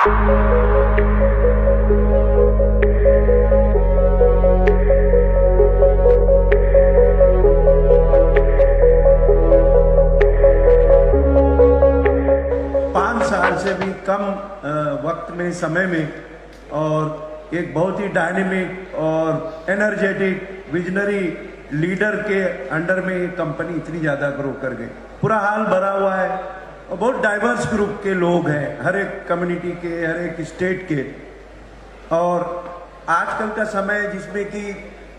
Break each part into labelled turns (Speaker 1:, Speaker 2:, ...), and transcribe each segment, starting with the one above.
Speaker 1: से भी कम वक्त में, समय में, और एक बहुत ही डायनेमिक और एनर्जेटिक विजनरी लीडर के अंडर में ये कंपनी इतनी ज़्यादा ग्रो कर गई। पूरा हाल भरा हुआ है और बहुत डाइवर्स ग्रुप के लोग हैं, हर एक कम्युनिटी के, हर एक स्टेट के। और आजकल का समय जिसमें कि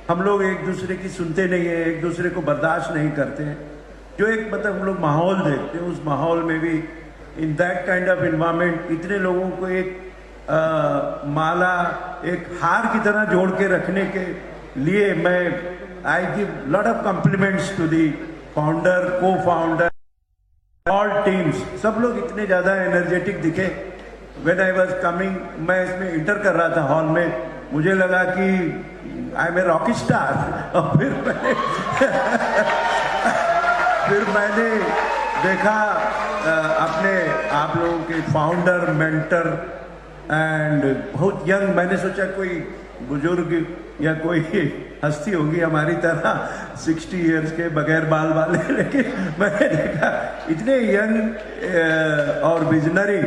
Speaker 1: हम लोग एक दूसरे की सुनते नहीं है, एक दूसरे को बर्दाश्त नहीं करते हैं, जो एक मतलब हम लोग माहौल देखते हैं, उस माहौल में भी in that kind of environment इतने लोगों को एक माला, एक हार की तरह जोड़ के रखने के लिए मैं I give lot of compliments to the founder, cofounder, all teams. सब लोग इतने ज़्यादा एनर्जेटिक दिखे। व्हेन आई वाज कमिंग, मैं इसमें इंटर कर रहा था हॉल में, मुझे लगा कि I am a rock star. और फिर मैंने देखा अपने आप लोगों के फाउंडर, मेंटर एंड बहुत यंग। मैंने सोचा कोई बुजुर्ग या कोई हस्ती होगी हमारी तरह 60 इयर्स के बगैर बाल वाले, लेकिन मैंने देखा इतने यंग और विजनरी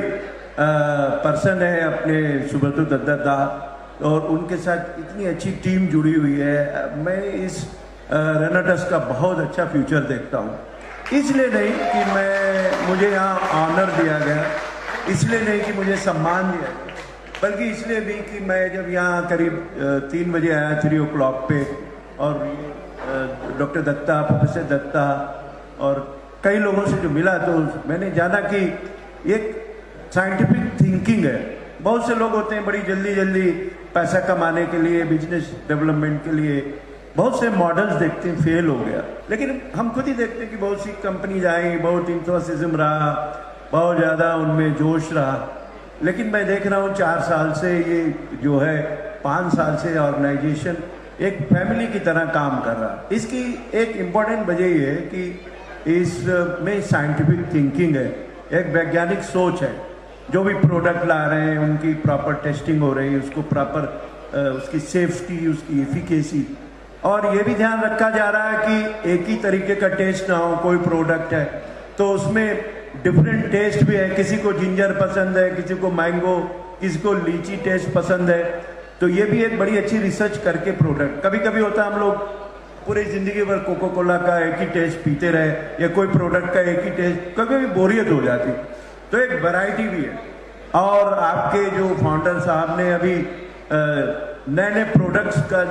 Speaker 1: पर्सन है अपने सुब्रतो दत्ता, और उनके साथ इतनी अच्छी टीम जुड़ी हुई है। मैं इस रेनेटेस का बहुत अच्छा फ्यूचर देखता हूँ। इसलिए नहीं कि मुझे यहाँ ऑनर दिया गया, इसलिए नहीं कि मुझे सम्मान दिया गया, बल्कि इसलिए भी कि मैं जब यहाँ करीब 3 बजे आया 3 o'clock पे, और डॉक्टर दत्ता, प्रोफेसर दत्ता और कई लोगों से जो मिला, तो मैंने जाना कि एक साइंटिफिक थिंकिंग है। बहुत से लोग होते हैं बड़ी जल्दी जल्दी पैसा कमाने के लिए, बिजनेस डेवलपमेंट के लिए बहुत से मॉडल्स देखते हैं, फेल हो गया। लेकिन हम खुद ही देखते हैं कि बहुत सी कंपनीज आई, बहुत इंथुसिज्म रहा, बहुत ज़्यादा उनमें जोश रहा। लेकिन मैं देख रहा हूँ 4 साल से, ये जो है 5 साल से ऑर्गेनाइजेशन एक फैमिली की तरह काम कर रहा है। इसकी एक इम्पॉर्टेंट वजह ये है कि इसमें साइंटिफिक थिंकिंग है, एक वैज्ञानिक सोच है। जो भी प्रोडक्ट ला रहे हैं उनकी प्रॉपर टेस्टिंग हो रही है, उसको प्रॉपर उसकी सेफ्टी, उसकी एफिकेसी, और ये भी ध्यान रखा जा रहा है कि एक ही तरीके का टेस्ट ना हो। कोई प्रोडक्ट है तो उसमें डिफरेंट टेस्ट भी है, किसी को जिंजर पसंद है, किसी को मैंगो, किसी को लीची टेस्ट पसंद है। तो ये भी एक बड़ी अच्छी रिसर्च करके प्रोडक्ट। कभी कभी होता है हम लोग पूरी जिंदगी भर कोको कोला का एक ही टेस्ट पीते रहे, या कोई प्रोडक्ट का एक ही टेस्ट, कभी कभी बोरियत हो जाती। तो एक वैरायटी भी है। और आपके जो फाउंडर साहब ने अभी नए नए प्रोडक्ट्स का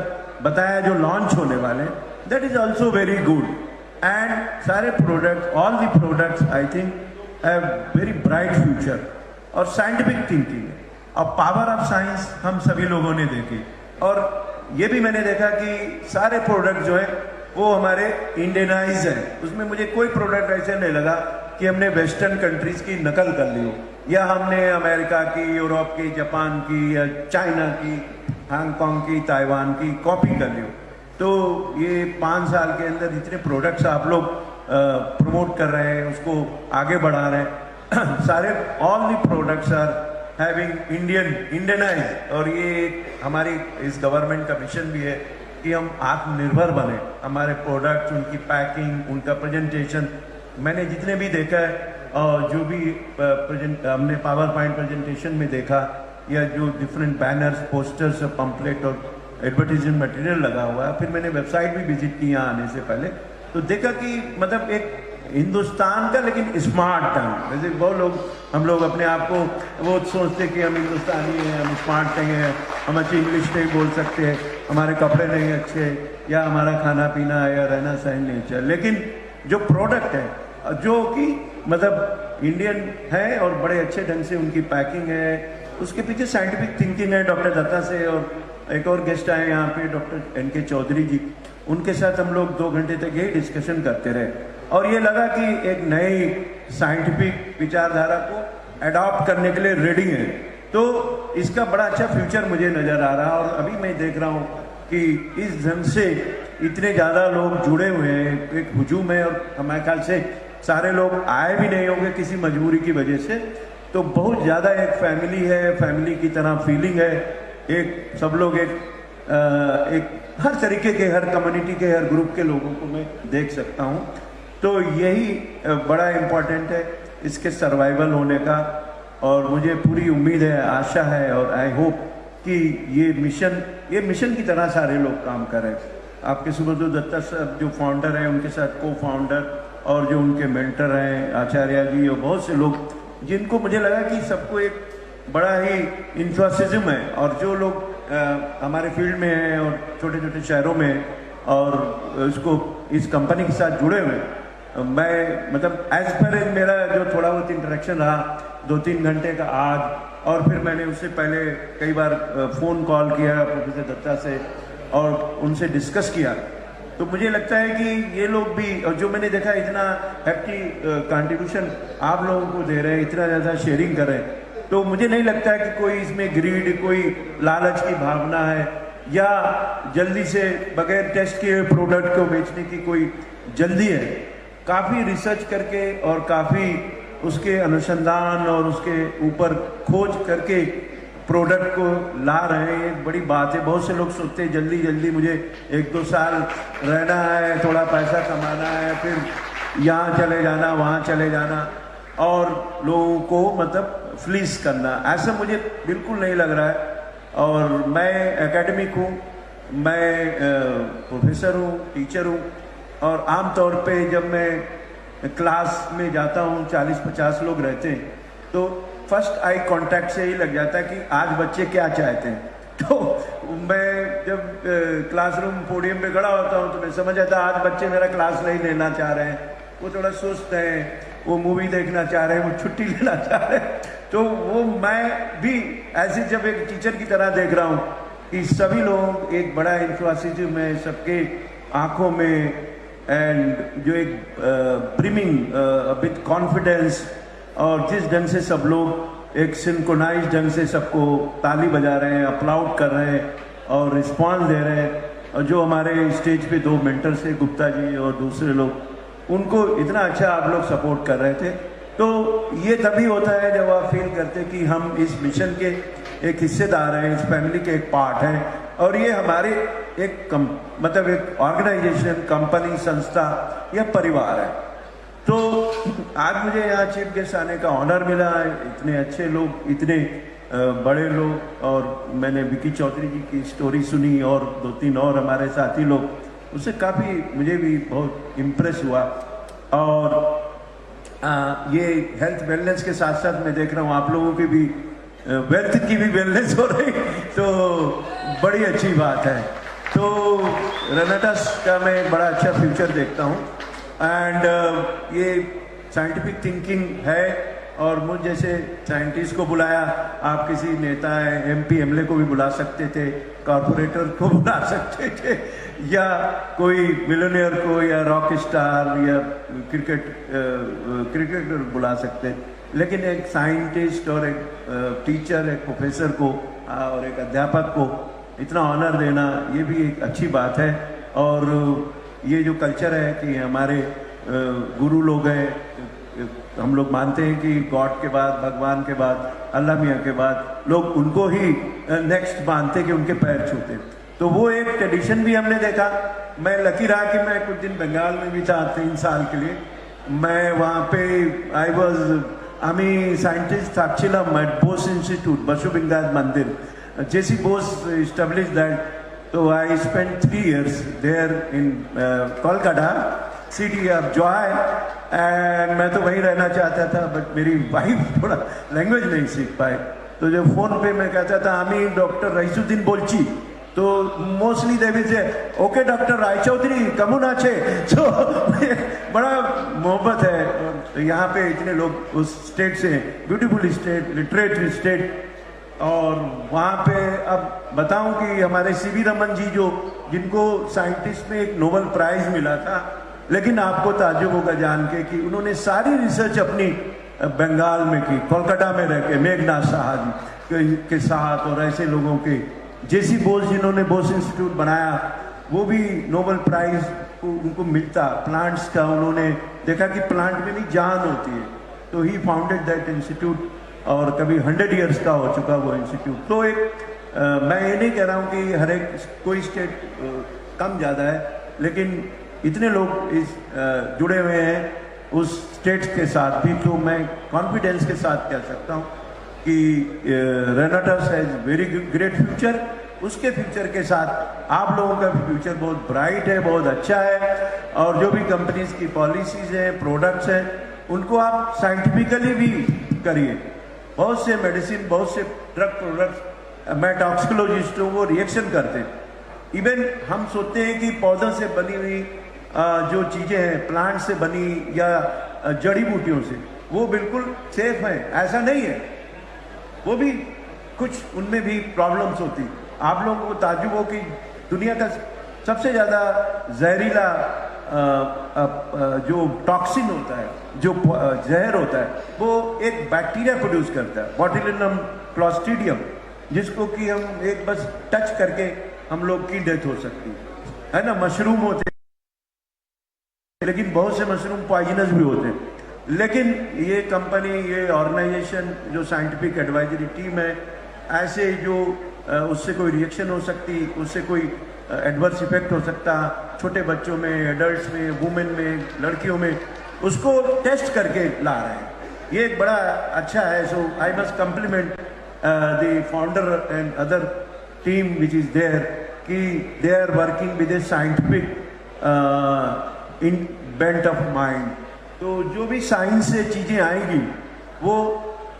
Speaker 1: बताया जो लॉन्च होने वाले, that is also very good. And सारे products, all the products I think have very bright future. और साइंटिफिक थिंकिंग है और पावर ऑफ साइंस हम सभी लोगों ने देखी। और ये भी मैंने देखा कि सारे प्रोडक्ट जो है वो हमारे इंडियनाइज हैं। उसमें मुझे कोई प्रोडक्ट ऐसे नहीं लगा कि हमने वेस्टर्न कंट्रीज की नकल कर ली हो, या हमने अमेरिका की, यूरोप की, जापान की, या चाइना की, हांगकांग की, ताइवान की कॉपी कर ली हो। तो ये 5 साल के अंदर जितने प्रोडक्ट्स आप लोग प्रमोट कर रहे हैं, उसको आगे बढ़ा रहे हैं, सारे all the products are having Indianise. और ये हमारी इस गवर्नमेंट का मिशन भी है कि हम आत्मनिर्भर बने। हमारे प्रोडक्ट्स, उनकी पैकिंग, उनका प्रेजेंटेशन, मैंने जितने भी देखा है, जो भी हमने पावर पॉइंट प्रेजेंटेशन में देखा, या जो डिफरेंट बैनर्स, पोस्टर्स, पंपलेट और एडवर्टीजमेंट मटेरियल लगा हुआ है, फिर मैंने वेबसाइट भी विजिट की यहाँ आने से पहले, तो देखा कि मतलब एक हिंदुस्तान का लेकिन स्मार्ट टंग। वैसे बहुत लोग, हम लोग अपने आप को वो सोचते कि हम हिंदुस्तानी हैं, हम स्मार्ट नहीं हैं, हम अच्छी इंग्लिश नहीं बोल सकते हैं, हमारे कपड़े नहीं अच्छे, या हमारा खाना पीना या रहना सहन नहीं अच्छा। लेकिन जो प्रोडक्ट है, जो कि मतलब इंडियन है और बड़े अच्छे ढंग से उनकी पैकिंग है, उसके पीछे साइंटिफिक थिंकिंग है डॉक्टर दत्ता से। और एक और गेस्ट आए यहाँ पे, डॉक्टर NK चौधरी जी, उनके साथ हम लोग 2 घंटे तक यही डिस्कशन करते रहे। और ये लगा कि एक नई साइंटिफिक विचारधारा को अडॉप्ट करने के लिए रेडी है। तो इसका बड़ा अच्छा फ्यूचर मुझे नज़र आ रहा है। और अभी मैं देख रहा हूँ कि इस ढंग से इतने ज़्यादा लोग जुड़े हुए हैं, एक हुजूम है। और हमारे ख्याल से सारे लोग आए भी नहीं होंगे किसी मजबूरी की वजह से, तो बहुत ज़्यादा एक फैमिली है, फैमिली की तरह फीलिंग है। एक सब लोग एक हर तरीके के, हर कम्युनिटी के, हर ग्रुप के लोगों को मैं देख सकता हूँ। तो यही बड़ा इम्पोर्टेंट है इसके सर्वाइवल होने का। और मुझे पूरी उम्मीद है, आशा है और आई होप कि ये मिशन की तरह सारे लोग काम करें। आपके सुब्रतो दत्ता साहब जो फाउंडर हैं, उनके साथ को फाउंडर और जो उनके मेंटर हैं आचार्य जी और बहुत से लोग, जिनको मुझे लगा कि सबको एक बड़ा ही इंथुसिज्म है। और जो लोग हमारे फील्ड में हैं और छोटे छोटे शहरों में हैं और इस कंपनी के साथ जुड़े हुए हैं, मैं मतलब एज पर मेरा जो थोड़ा बहुत इंटरेक्शन रहा 2-3 घंटे का आज, और फिर मैंने उससे पहले कई बार फ़ोन कॉल किया प्रोफेसर दत्ता से और उनसे डिस्कस किया। तो मुझे लगता है कि ये लोग भी, और जो मैंने देखा इतना हैप्पी कंट्रीब्यूशन आप लोगों को दे रहे हैं, इतना ज़्यादा शेयरिंग कर रहे हैं, तो मुझे नहीं लगता है कि कोई इसमें ग्रीड, कोई लालच की भावना है या जल्दी से बगैर टेस्ट किए हुए प्रोडक्ट को बेचने की कोई जल्दी है। काफ़ी रिसर्च करके और काफ़ी उसके अनुसंधान और उसके ऊपर खोज करके प्रोडक्ट को ला रहे हैं, एक बड़ी बात है। बहुत से लोग सोचते हैं जल्दी जल्दी मुझे 1-2 साल रहना है, थोड़ा पैसा कमाना है, फिर यहाँ चले जाना, वहाँ चले जाना और लोगों को मतलब फ्लीस करना। ऐसा मुझे बिल्कुल नहीं लग रहा है। और मैं एकेडमिक हूँ, मैं प्रोफेसर हूँ, टीचर हूँ, और आम तौर पे जब मैं क्लास में जाता हूँ 40-50 लोग रहते हैं, तो फर्स्ट आई कांटेक्ट से ही लग जाता है कि आज बच्चे क्या चाहते हैं। तो मैं जब क्लासरूम पोडियम पे खड़ा होता हूँ तो मैं समझ आता आज बच्चे मेरा क्लास नहीं लेना चाह रहे हैं, वो थोड़ा सुस्त हैं, वो मूवी देखना चाह रहे हैं, वो छुट्टी लेना चाह रहे हैं। तो वो मैं भी ऐसे जब एक टीचर की तरह देख रहा हूँ कि सभी लोग एक बड़ा इंथुसिज्म है सबके आंखों में, एंड जो एक ब्रिमिंग विद कॉन्फिडेंस, और जिस ढंग से सब लोग एक सिंक्रोनाइज ढंग से सबको ताली बजा रहे हैं, अप्लाउड कर रहे हैं और रिस्पॉन्स दे रहे हैं। और जो हमारे स्टेज पे 2 मेंटर्स थे, गुप्ता जी और दूसरे लोग, उनको इतना अच्छा आप लोग सपोर्ट कर रहे थे। तो ये तभी होता है जब आप फील करते कि हम इस मिशन के एक हिस्सेदार हैं, इस फैमिली के एक पार्ट हैं, और ये हमारे एक मतलब एक ऑर्गेनाइजेशन, कंपनी, संस्था या परिवार है। तो आज मुझे यहाँ चीफ गेस्ट आने का ऑनर मिला है, इतने अच्छे लोग, इतने बड़े लोग, और मैंने विकी चौधरी जी की स्टोरी सुनी और 2-3 और हमारे साथी लोग, उससे काफ़ी मुझे भी बहुत इम्प्रेस हुआ। और ये हेल्थ वेलनेस के साथ साथ मैं देख रहा हूँ आप लोगों की भी वेल्थ की भी वेलनेस हो रही, तो बड़ी अच्छी बात है। तो रेनेटास का मैं एक बड़ा अच्छा फ्यूचर देखता हूँ। एंड ये साइंटिफिक थिंकिंग है, और मुझ जैसे साइंटिस्ट को बुलाया, आप किसी नेता है, MP MLA को भी बुला सकते थे, कॉरपोरेटर को बुला सकते थे, या कोई मिलियनेयर को, या रॉक स्टार, या क्रिकेटर बुला सकते, लेकिन एक साइंटिस्ट और एक टीचर, एक प्रोफेसर को और एक अध्यापक को इतना ऑनर देना, ये भी एक अच्छी बात है। और ये जो कल्चर है कि हमारे गुरु लोग हैं, हम लोग मानते हैं कि गॉड के बाद, भगवान के बाद, अल्लाह मियाँ के बाद लोग उनको ही नेक्स्ट मानते कि उनके पैर छूते, तो वो एक ट्रेडिशन भी हमने देखा। मैं लकी रहा कि मैं कुछ दिन बंगाल में भी था 3 साल के लिए। मैं वहाँ पे আমি साइंटिस्ट থাকছিলাম एट बोस इंस्टीट्यूट, बसु बिंदास मंदिर, जेसी बोस established that. तो I spend 3 years there in Kolkata, city of joy, and मैं तो वहीं रहना चाहता था, बट मेरी वाइफ थोड़ा लैंग्वेज नहीं सीख पाए। तो जब फोन पे मैं कहता था আমি डॉक्टर रईसुद्दीन बोलची, तो mostly they will say okay doctor Raychaudhuri केमन आछे। तो बड़ा मोहब्बत है। और यहाँ पे इतने लोग उस स्टेट से, ब्यूटीफुल स्टेट, लिटरेट स्टेट, और वहाँ पे अब बताऊं कि हमारे CV रमन जी, जो जिनको साइंटिस्ट में एक नोबेल प्राइज मिला था, लेकिन आपको ताज्जुब होगा जान के कि उन्होंने सारी रिसर्च अपनी बंगाल में की, कोलकाता में रह के, मेघनाथ साहा जी के साथ, और ऐसे लोगों के, जेसी बोस जिन्होंने बोस इंस्टीट्यूट बनाया, वो भी नोबेल प्राइज उनको मिलता। प्लांट्स का उन्होंने देखा कि प्लांट में भी जान होती है, तो ही फाउंडेड दैट इंस्टीट्यूट। और कभी 100 इयर्स का हो चुका वो इंस्टीट्यूट। तो मैं ये नहीं कह रहा हूँ कि हर एक कोई स्टेट कम ज़्यादा है, लेकिन इतने लोग जुड़े हुए हैं उस स्टेट्स के साथ भी, तो मैं कॉन्फिडेंस के साथ कह सकता हूँ कि रेनाटस हैज़ वेरी ग्रेट फ्यूचर। उसके फ्यूचर के साथ आप लोगों का भी फ्यूचर बहुत ब्राइट है, बहुत अच्छा है। और जो भी कंपनीज की पॉलिसीज़ हैं, प्रोडक्ट्स हैं, उनको आप साइंटिफिकली भी करिए। बहुत से मेडिसिन, बहुत से ड्रग प्रोडक्ट्स मैं टॉक्सिकोलॉजिस्ट हूँ, वो रिएक्शन करते हैं। इवन हम सोचते हैं कि पौधों से बनी हुई जो चीज़ें हैं, प्लांट से बनी या जड़ी बूटियों से, वो बिल्कुल सेफ हैं, ऐसा नहीं है। वो भी कुछ उनमें भी प्रॉब्लम्स होती। आप लोगों को ताज्जुब हो कि दुनिया का सबसे ज़्यादा जहरीला जो टॉक्सिन होता है, जो जहर होता है, वो एक बैक्टीरिया प्रोड्यूस करता है, बोtulinum क्लोस्ट्रीडियम, जिसको कि हम एक बस टच करके हम लोग की डेथ हो सकती है ना। मशरूम होते हैं, लेकिन बहुत से मशरूम पॉइजनस भी होते हैं। लेकिन ये कंपनी, ये ऑर्गेनाइजेशन, जो साइंटिफिक एडवाइजरी टीम है, ऐसे जो उससे कोई रिएक्शन हो सकती, उससे कोई एडवर्स इफेक्ट हो सकता छोटे बच्चों में, एडल्ट्स में, वुमेन में, लड़कियों में, उसको टेस्ट करके ला रहे हैं। ये एक बड़ा अच्छा है। So I must compliment the founder and other team which is there कि they are working with a scientific in bent of mind. तो जो भी साइंस से चीज़ें आएंगी वो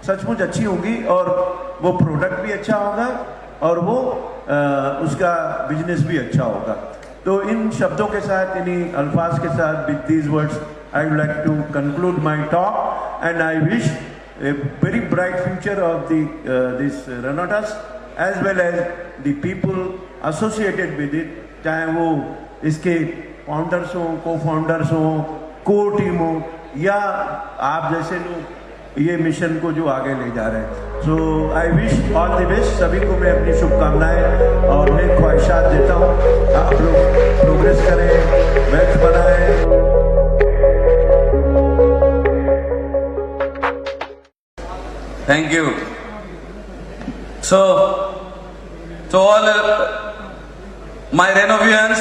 Speaker 1: सचमुच अच्छी होंगी, और वो प्रोडक्ट भी अच्छा होगा, और वो उसका बिजनेस भी अच्छा होगा। तो इन शब्दों के साथ, इन्हीं अल्फाज के साथ, with these words I would like to conclude my talk, and I wish a very bright future of this Renatus as well as the people associated with it, चाहे वो इसके फाउंडर्स हों, को फाउंडर्स हों, को टीम हो, या आप जैसे लोग ये मिशन को जो आगे ले जा रहे हैं। So I wish all the best. सभी को मैं अपनी शुभकामनाएं और नेक ख्वाहिशात देता हूँ। आप लोग प्रोग्रेस करें, वेल्थ बनाएं।
Speaker 2: Thank you. So to all my Renovians,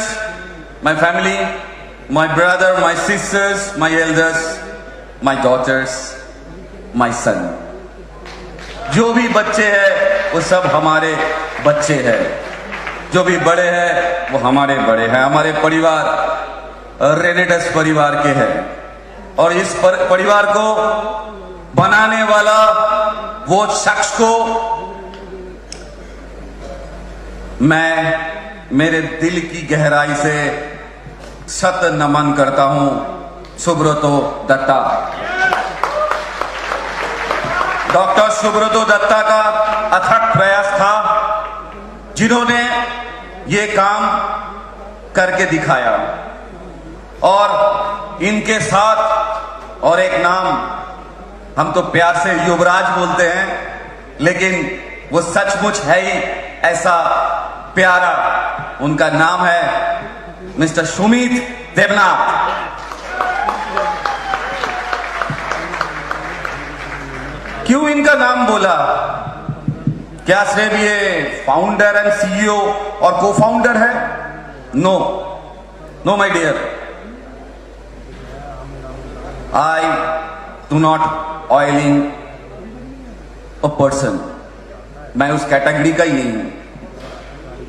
Speaker 2: my family, my brother, my sisters, my elders, my daughters, my son, जो भी बच्चे हैं वो सब हमारे बच्चे हैं, जो भी बड़े हैं वो हमारे बड़े हैं। हमारे परिवार रेनेटस परिवार के हैं, और इस परिवार को बनाने वाला वो शख्स को मैं मेरे दिल की गहराई से सत नमन करता हूं। सुब्रतो दत्ता, डॉक्टर सुब्रतो दत्ता का अथक प्रयास था, जिन्होंने ये काम करके दिखाया। और इनके साथ और एक नाम, हम तो प्यार से युवराज बोलते हैं, लेकिन वो सचमुच है ही ऐसा प्यारा। उनका नाम है मिस्टर सुमित देवनाथ। क्यों इनका नाम बोला? क्या सिर्फ ये फाउंडर एंड सीईओ और को फाउंडर है? No, no my dear, I do not oiling a person. मैं उस कैटेगरी का ही नहीं हूं।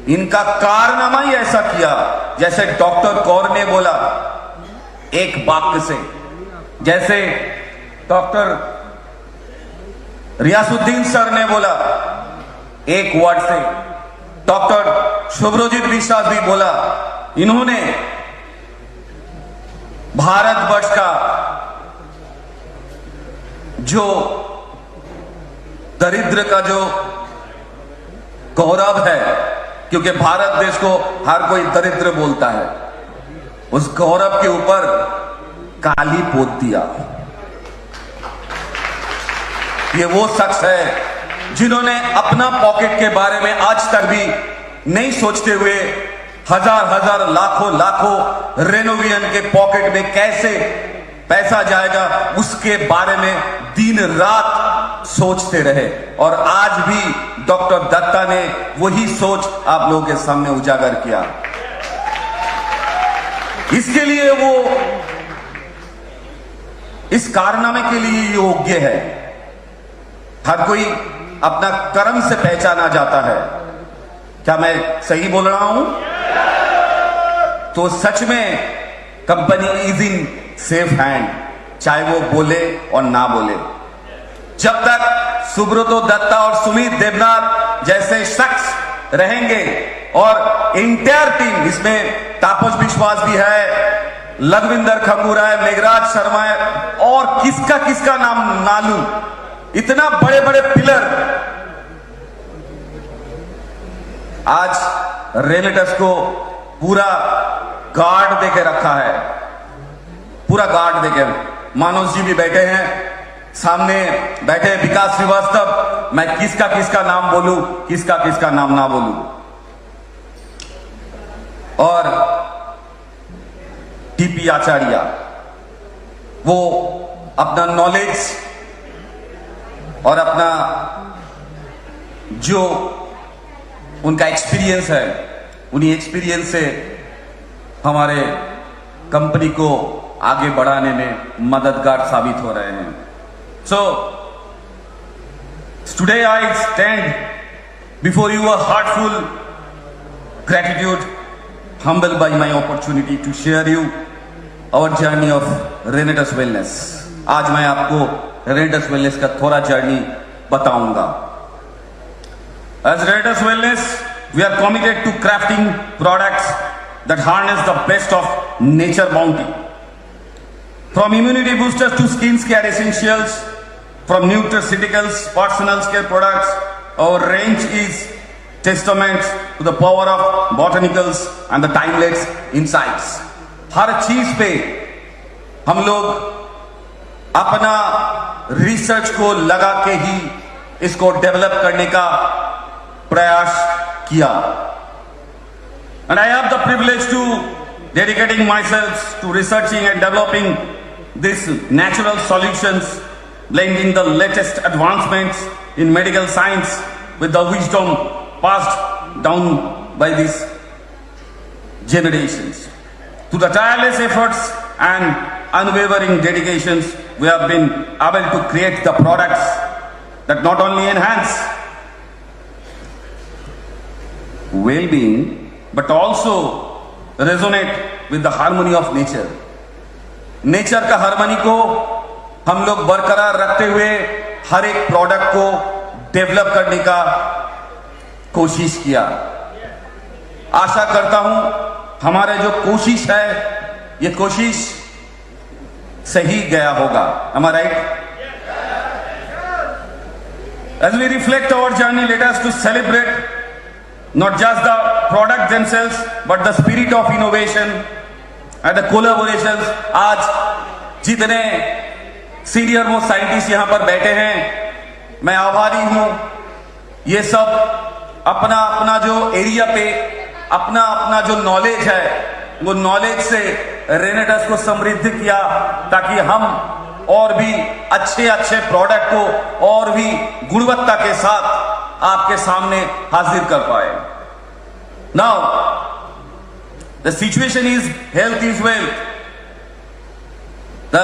Speaker 2: इनका कारनामा ही ऐसा किया, जैसे डॉक्टर कौर ने बोला एक वाक्य से, जैसे डॉक्टर रियासुद्दीन सर ने बोला एक वर्ड से, डॉक्टर शुभ्रजीत विश्वास भी बोला। इन्होंने भारतवर्ष का जो दरिद्र का जो गौरव है, क्योंकि भारत देश को हर कोई दरिद्र बोलता है, उस गौरव के ऊपर काली पोत दिया। ये वो शख्स है जिन्होंने अपना पॉकेट के बारे में आज तक भी नहीं सोचते हुए हजार हजार लाखों लाखों रेनोवियन के पॉकेट में कैसे पैसा जाएगा उसके बारे में दिन रात सोचते रहे, और आज भी डॉक्टर दत्ता ने वही सोच आप लोगों के सामने उजागर किया। इसके लिए वो इस कारनामे के लिए योग्य है। हर कोई अपना कर्म से पहचाना जाता है। क्या मैं सही बोल रहा हूं? तो सच में company is in safe hand, चाहे वो बोले और ना बोले। जब तक सुब्रतो दत्ता और सुमित देवनाथ जैसे शख्स रहेंगे और इंटायर टीम, इसमें तापस विश्वास भी है, लखविंदर खंगूरा है, मेघराज शर्मा है, और किसका किसका नाम ना लूं, इतना बड़े बड़े पिलर आज रेनेटस को पूरा गार्ड देके रखा है, पूरा गार्ड देके। मानोज जी भी बैठे हैं, सामने बैठे विकास श्रीवास्तव, मैं किसका किसका नाम बोलूं, किसका किसका नाम ना बोलूं। और टीपी आचार्य, वो अपना नॉलेज और अपना जो उनका एक्सपीरियंस है, उन्हीं एक्सपीरियंस से हमारे कंपनी को आगे बढ़ाने में मददगार साबित हो रहे हैं। So today I stand before you a heartful gratitude, humbled by my opportunity to share you our journey of Renetus Wellness. आज मैं आपको Renetus Wellness का थोड़ा जर्नी बताऊंगा। As Renetus Wellness, we are committed to crafting products that harness the best of nature bounty. From immunity boosters to skin care essentials, from nutraceuticals, personal care products, our range is testament to the power of botanicals and the timeless insights. हर चीज पे हम लोग अपना research को लगा के ही इसको develop करने का प्रयास किया। And I have the privilege to dedicating myself to researching and developing these natural solutions, blending the latest advancements in medical science with the wisdom passed down by these generations. Through the tireless efforts and unwavering dedications, we have been able to create the products that not only enhance well-being but also resonate with the harmony of nature. Nature का harmony को हम लोग बरकरार रखते हुए हर एक product को develop करने का कोशिश किया। आशा करता हूं हमारे जो कोशिश है, ये कोशिश सही गया होगा। Am I right? As we reflect our journey, let us to celebrate not just the product themselves, but the spirit of innovation and the collaborations. आज जितने सीनियर मोस्ट साइंटिस्ट यहां पर बैठे हैं, मैं आभारी हूं। ये सब अपना अपना जो एरिया पे अपना अपना जो नॉलेज है, वो नॉलेज से रेनेटस को समृद्ध किया, ताकि हम और भी अच्छे अच्छे प्रोडक्ट को और भी गुणवत्ता के साथ आपके सामने हाजिर कर पाए। Now the situation is health is wealth. The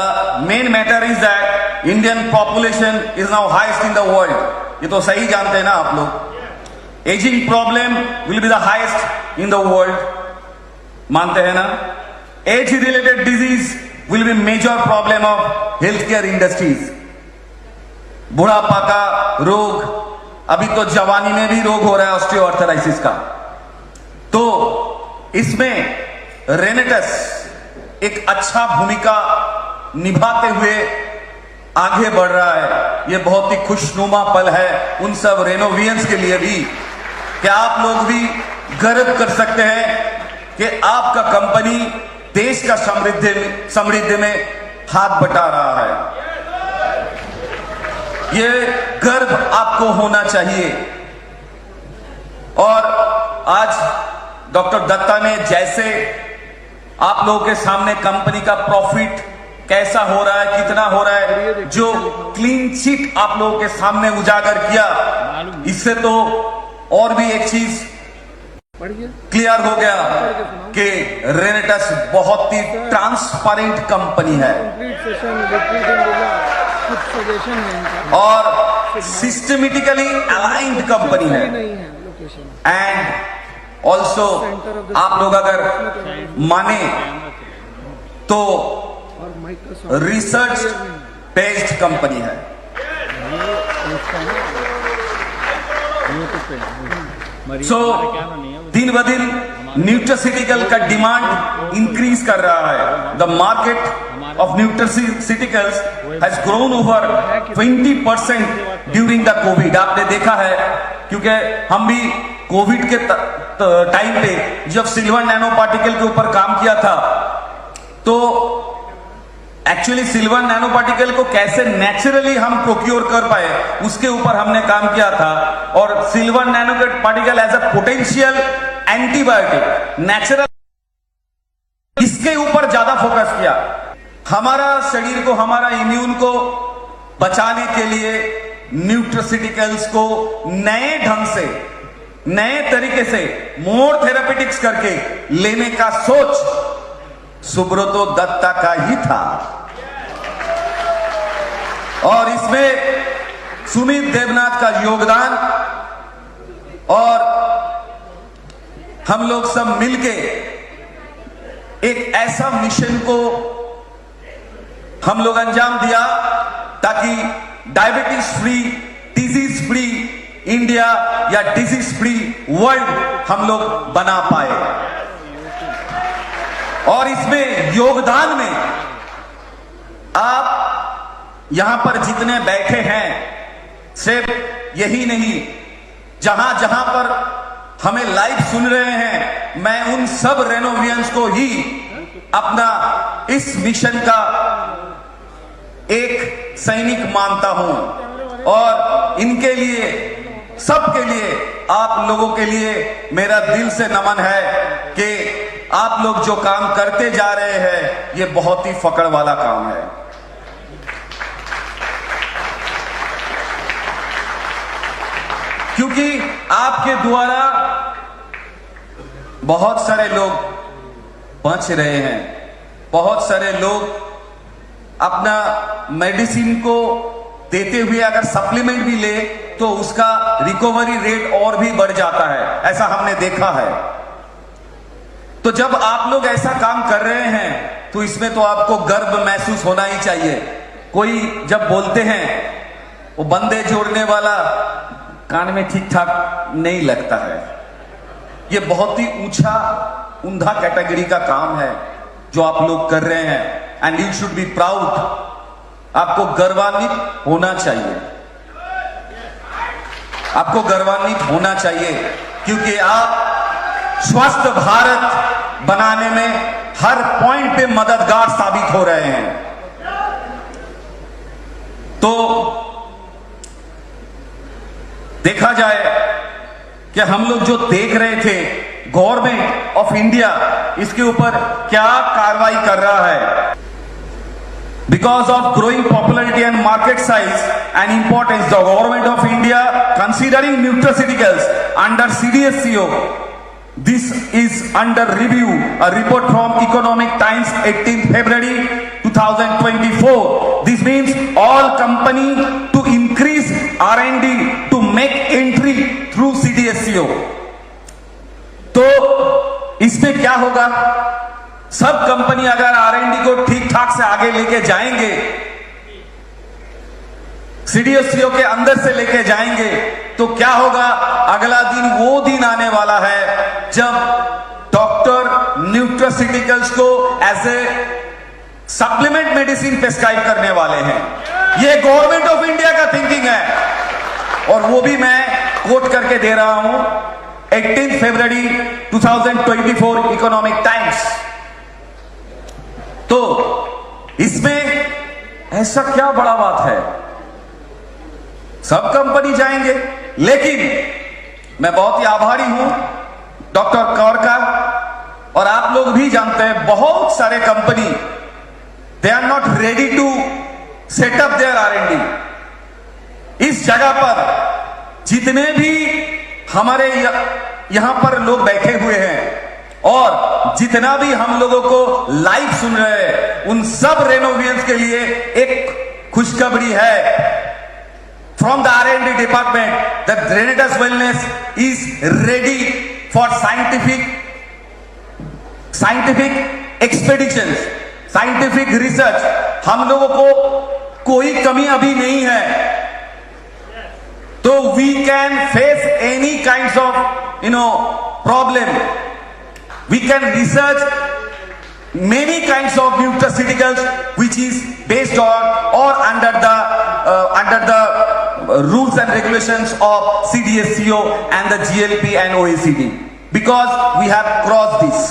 Speaker 2: main matter is that Indian population is now highest in the world. ये तो सही जानते हैं ना आप लोग। Ageing problem will be the highest in the world, मानते हैं ना। Age related disease will be major problem of healthcare industries. बुढ़ापा का रोग, अभी तो जवानी में भी रोग हो रहा है ऑस्टियोआर्थराइटिस का। तो इसमें रेनेटस एक अच्छा भूमिका निभाते हुए आगे बढ़ रहा है। ये बहुत ही खुशनुमा पल है उन सब रेनोवियंस के लिए भी, कि आप लोग भी गर्व कर सकते हैं कि आपका कंपनी देश का समृद्धि में हाथ बटा रहा है। ये गर्व आपको होना चाहिए। और आज डॉक्टर दत्ता ने जैसे आप लोगों के सामने कंपनी का प्रॉफिट कैसा हो रहा है, कितना हो रहा है, जो क्लीन चिट आप लोगों के सामने उजागर किया, इससे तो और भी एक चीज क्लियर हो गया कि रेनेटस बहुत ही ट्रांसपेरेंट कंपनी है और सिस्टमेटिकली अलाइंड कंपनी है। एंड ऑल्सो आप लोग अगर माने तो रिसर्च बेस्ड कंपनी है। सो दिन ब दिन न्यूट्रास्यूटिकल का डिमांड इंक्रीज कर रहा है। The market of nutraceuticals has grown over 20% during the Covid. आपने देखा है, क्योंकि हम भी कोविड के टाइम पे जब सिल्वर नैनो पार्टिकल के ऊपर काम किया था, तो एक्चुअली सिल्वर नैनो पार्टिकल को कैसे नेचुरली हम प्रोक्योर कर पाए उसके ऊपर हमने काम किया था। और silver nano particle as a potential antibiotic natural, इसके ऊपर ज्यादा फोकस किया। हमारा शरीर को, हमारा इम्यून को बचाने के लिए न्यूट्रास्यूटिकल्स को नए ढंग से, नए तरीके से मोर थेरापेटिक्स करके लेने का सोच सुब्रतो दत्ता का ही था। और इसमें सुमित देवनाथ का योगदान, और हम लोग सब मिलके एक ऐसा मिशन को हम लोग अंजाम दिया ताकि diabetes free, disease free India या डिजीज फ्री वर्ल्ड हम लोग बना पाए। और इसमें योगदान में आप यहां पर जितने बैठे हैं, सिर्फ यही नहीं, जहां जहां पर हमें लाइव सुन रहे हैं, मैं उन सब रेनोवियंस को ही अपना इस मिशन का एक सैनिक मानता हूं। और इनके लिए, सबके लिए, आप लोगों के लिए मेरा दिल से नमन है कि आप लोग जो काम करते जा रहे हैं ये बहुत ही फकड़ वाला काम है। क्योंकि आपके द्वारा बहुत सारे लोग बच रहे हैं, बहुत सारे लोग अपना मेडिसिन को देते हुए अगर सप्लीमेंट भी ले तो उसका रिकवरी रेट और भी बढ़ जाता है, ऐसा हमने देखा है। तो जब आप लोग ऐसा काम कर रहे हैं तो इसमें तो आपको गर्व महसूस होना ही चाहिए। कोई जब बोलते हैं वो बंदे जोड़ने वाला कान में ठीक ठाक नहीं लगता है। ये बहुत ही ऊंचा, उम्दा कैटेगरी का काम है जो आप लोग कर रहे हैं, and you should be proud. आपको गर्वान्वित होना चाहिए, आपको गर्वान्वित होना चाहिए, क्योंकि आप स्वस्थ भारत बनाने में हर पॉइंट पे मददगार साबित हो रहे हैं। तो देखा जाए कि हम लोग जो देख रहे थे, गवर्नमेंट ऑफ इंडिया इसके ऊपर क्या कार्रवाई कर रहा है। Because of growing popularity and market size and importance, the government of India considering nutraceuticals under CDSCO. This is under review. A report from Economic Times 18 February 2024. This means all company to increase R&D to make entry through CDSCO. तो इसमें क्या होगा? सब company अगर R&D को ठीक ठाक से आगे लेके जाएंगे, CDSCO के अंदर से लेके जाएंगे, तो क्या होगा? अगला दिन वो दिन आने वाला है जब डॉक्टर न्यूट्रास्यूटिकल्स को as a supplement medicine prescribe करने वाले हैं। ये गवर्नमेंट ऑफ इंडिया का थिंकिंग है, और वो भी मैं कोट करके दे रहा हूं 18 फरवरी 2024 इकोनॉमिक टाइम्स। तो इसमें ऐसा क्या बड़ा बात है? सब कंपनी जाएंगे, लेकिन मैं बहुत ही आभारी हूं डॉक्टर कौर का, और आप लोग भी जानते हैं बहुत सारे company they are not ready to set up their R&D। इस जगह पर जितने भी हमारे यहां पर लोग बैठे हुए हैं और जितना भी हम लोगों को लाइव सुन रहे हैं, उन सब रेनोवियंस के लिए एक खुशखबरी है। From the R&D department, the Renatus wellness is ready for scientific expeditions, scientific research. हम लोगों को कोई कमी अभी नहीं है, तो we can face any kind of problem. We can research many kinds of nutraceuticals which is based on or under the rules and regulations of CDSCO and the GLP and OECD, because we have crossed this।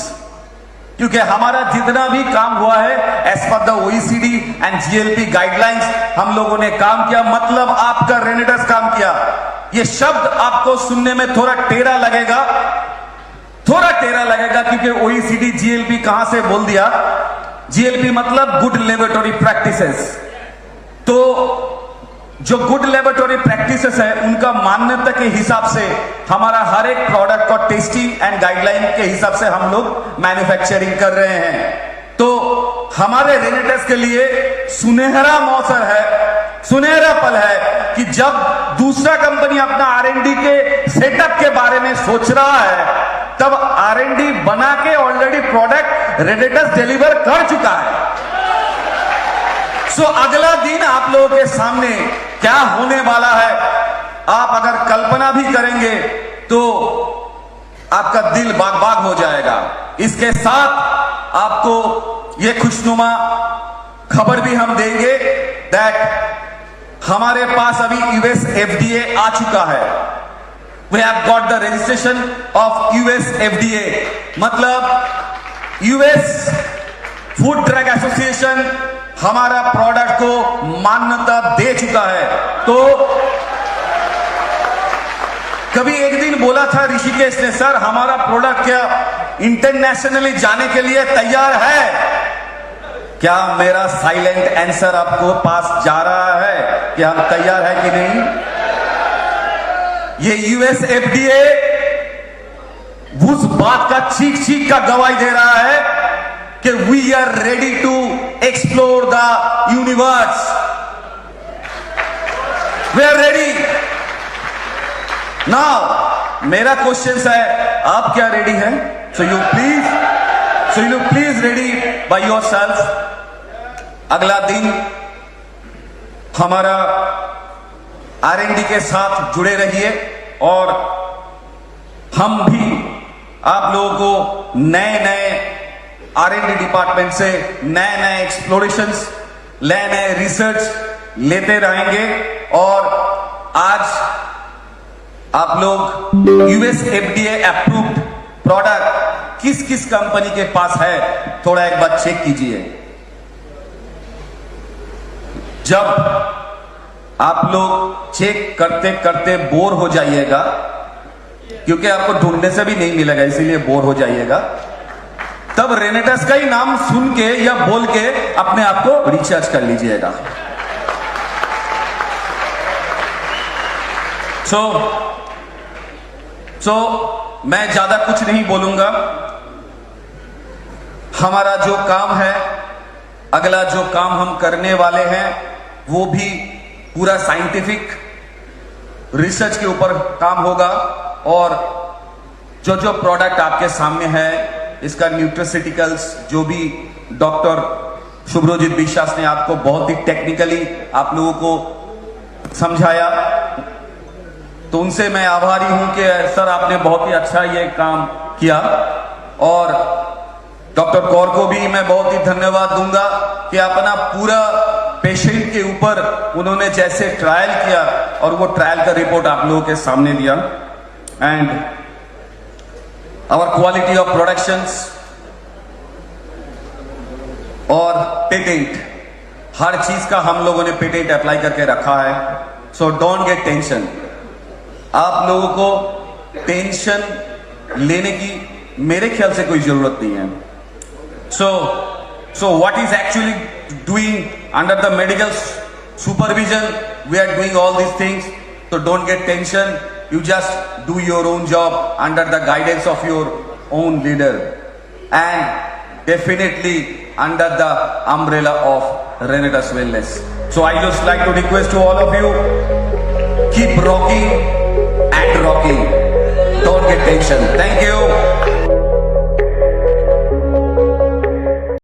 Speaker 2: क्योंकि हमारा जितना भी काम हुआ है as per the OECD and GLP guidelines हम लोगों ने काम किया, मतलब आपका रेनेटस काम किया। ये शब्द आपको सुनने में थोड़ा टेढ़ा लगेगा क्योंकि OECD GLP कहां से बोल दिया। GLP मतलब गुड लेबोरेटरी प्रैक्टिसेस। तो जो गुड लेबोरेटरी प्रैक्टिसेस है उनका मान्यता के हिसाब से हमारा हर एक प्रोडक्ट को टेस्टिंग एंड गाइडलाइन के हिसाब से हम लोग मैन्युफैक्चरिंग कर रहे हैं। तो हमारे रेनेटस के लिए सुनहरा मौसम है, सुनहरा पल है कि जब दूसरा कंपनी अपना R&D के सेटअप के बारे में सोच रहा है, तब R&D बना के ऑलरेडी प्रोडक्ट रेनेटस डिलीवर कर चुका है। सो अगला दिन आप लोगों के सामने क्या होने वाला है, आप अगर कल्पना भी करेंगे तो आपका दिल बाग बाग हो जाएगा। इसके साथ आपको ये खुशनुमा खबर भी हम देंगे दैट हमारे पास अभी US FDA आ चुका है। We have got the registration of US FDA, मतलब US फूड ड्रग एसोसिएशन हमारा प्रोडक्ट को मान्यता दे चुका है। तो कभी एक दिन बोला था ऋषिकेश ने, सर हमारा प्रोडक्ट क्या इंटरनेशनली जाने के लिए तैयार है? क्या मेरा साइलेंट आंसर आपको पास जा रहा है कि हम तैयार है कि नहीं? ये US FDA उस बात का चीख का गवाही दे रहा है कि we are ready to explore the universe, we are ready. Now मेरा क्वेश्चन है, आप क्या रेडी हैं? So you please ready by yourself. अगला दिन हमारा R&D के साथ जुड़े रहिए और हम भी आप लोगों को नए R&D डिपार्टमेंट से नए एक्सप्लोरेशंस, नए रिसर्च लेते रहेंगे। और आज आप लोग US FDA अप्रूव्ड प्रोडक्ट किस कंपनी के पास है, थोड़ा एक बार चेक कीजिए। जब आप लोग चेक करते करते बोर हो जाइएगा, क्योंकि आपको ढूंढने से भी नहीं मिलेगा, इसीलिए बोर हो जाइएगा, तब रेनेटस का ही नाम सुन के या बोल के अपने आप को रिचार्ज कर लीजिएगा। सो मैं ज्यादा कुछ नहीं बोलूंगा। हमारा जो काम है, अगला जो काम हम करने वाले हैं, वो भी पूरा साइंटिफिक रिसर्च के ऊपर काम होगा। और जो प्रोडक्ट आपके सामने है, इसका न्यूट्रास्यूटिकल्स जो भी डॉक्टर शुभ्रजीत विश्वास ने आपको बहुत ही टेक्निकली आप लोगों को समझाया, तो उनसे मैं आभारी हूं कि सर आपने बहुत ही अच्छा ये काम किया। और डॉक्टर कौर को भी मैं बहुत ही धन्यवाद दूंगा कि अपना पूरा पेशेंट के ऊपर उन्होंने जैसे ट्रायल किया और वो ट्रायल का रिपोर्ट आप लोगों के सामने दिया। And our quality of productions और पेटेंट, हर चीज का हम लोगों ने पेटेंट अप्लाई करके रखा है। So don't get tension. आप लोगों को टेंशन लेने की मेरे ख्याल से कोई जरूरत नहीं है। सो So what is actually doing under the medical supervision, we are doing all these things. So don't get tension. You just do your own job under the guidance of your own leader. And definitely under the umbrella of Renatus Wellness. So I just like to request to all of you, keep rocking and rocking. Don't get tension.